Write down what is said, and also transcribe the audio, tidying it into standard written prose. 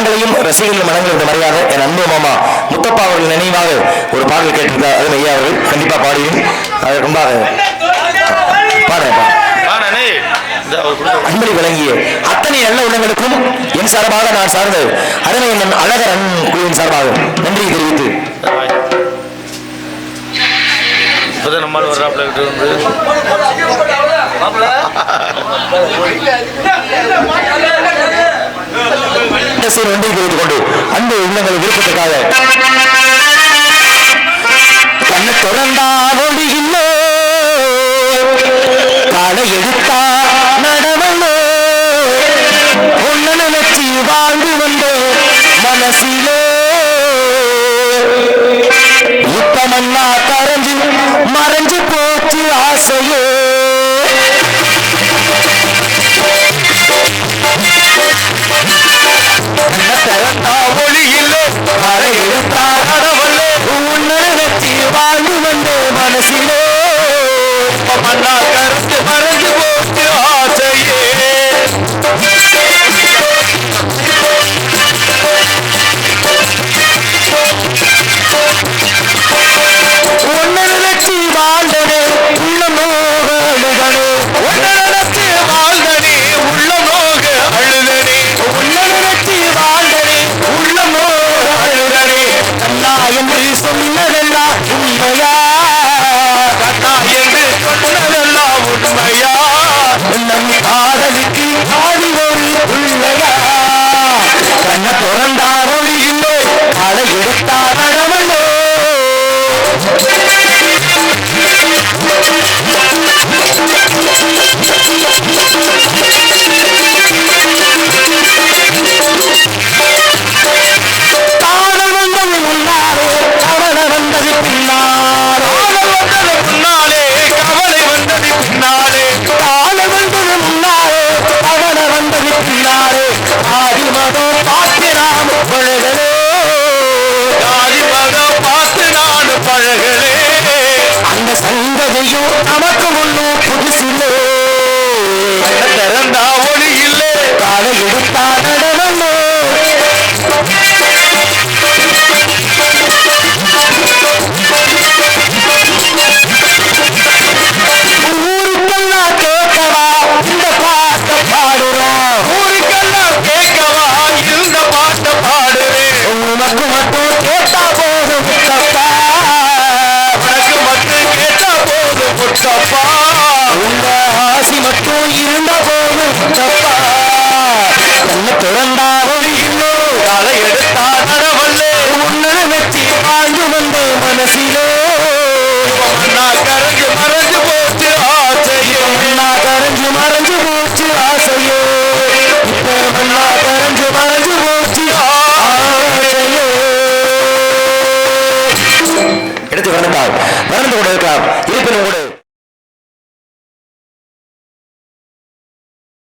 மனங்களையும் ரசிகர்கள் மனங்களும் மரியாத என் அன்பு மாமா முத்தப்பா அவர்கள் நினைவாக ஒரு பாடல் கேட்டிருந்தார். அது ஐயா அவர்கள் கண்டிப்பா பாடியும் அது ரொம்ப அன்பளி வழங்கிய அத்தனை நல்ல உள்ளங்களுக்கும் என் சார்பாக நான் சார்ந்த அருமை என் அழகர் குழுவின் சார்பாக நன்றி தெரிவித்து நம்மால் வர்றாப்ல இருந்து நன்றி தெரிவித்துக் கொண்டு அன்பு உள்ளங்கள் விருப்பத்திற்காக கண்ணை தொடர்ந்தால் இல்லை காலை எடுத்தா நடவல்லோ ஒன்ன நினைச்சி வாழ்ந்து வந்த மனசிலே இப்பமன்னா கரைஞ்சு மறைஞ்சு போச்சு ஆசையே ஒளி இல்லை காலை எடுத்தா நடவல்லோ ஒன்ன நினைச்சி வாழ்ந்து வந்த மனசிலே மன்னா கருத்து மறைஞ்சு போச்சு ஆசையே ஒன்னு நினைச்சு வாழ்ந்தனே உள்ள நோக அழுதனே ஒன்னு நினைச்சு வாழ்ந்தனே உள்ள நோக அழுதனே ஒன்னு நினைச்சு வாழ்ந்தனே உள்ள நோக அழுதனே கண்ணா என்று சொன்னதெல்லாம் உண்மையா கண்ணா என்று சொன்னதெல்லாம் உண்மையா நம் காதலுக்கு ஆடி ஒரு பிள்ளையா கண்ணை திறந்தா ஒளி இல்லை களை எடுத்தா நடவல்லோ காதல் வந்தது முன்னாலே கவலை வந்தது பின்னாலே முன்னாலே கவலை வந்தது பின்னாலே காதல் வந்தது முன்னாலே கவலை வந்தது பின்னாலே ஆதி மதம் பார்த்து நாம் பழகலே ஆதி மதம் பார்த்து நான் பழகலே அந்த சங்கதியும் நமக்கு ஒன்றும் புதுசில்லே திறந்தா ஒளி இல்லை காலை எடுத்தா நடவல்லோ ஊருக்கெல்லாம் கேட்கவா இந்த பாட்டை பாடுறோம் ஊருக்கெல்லாம் கேட்கவா இந்த பாட்டை பாடுறேன் உனக்கு மட்டும் கேட்டா போதும் முத்தப்பா உனக்கு மட்டும் கேட்டா போதும் முத்தப்பா உங்க ஆசி மட்டும் இருந்த போதும் முத்தப்பா கண்ணை திறந்தா ஒளி இல்லை களை எடுத்தா நடவல்லே உன்னை வச்சு வாழ்ந்து வந்த மனசிலே நான் கரைஞ்சு மறைஞ்சு போச்சு ஆசையோ நான் கரைஞ்சு மறைஞ்சு போச்சு ஆசையோ இப்ப நான் கரைஞ்சு மறைஞ்சு போச்சு ஆசையோ எடுத்து வந்தால் மறந்து கூட இருக்கலாம் இருப்பினும் கூட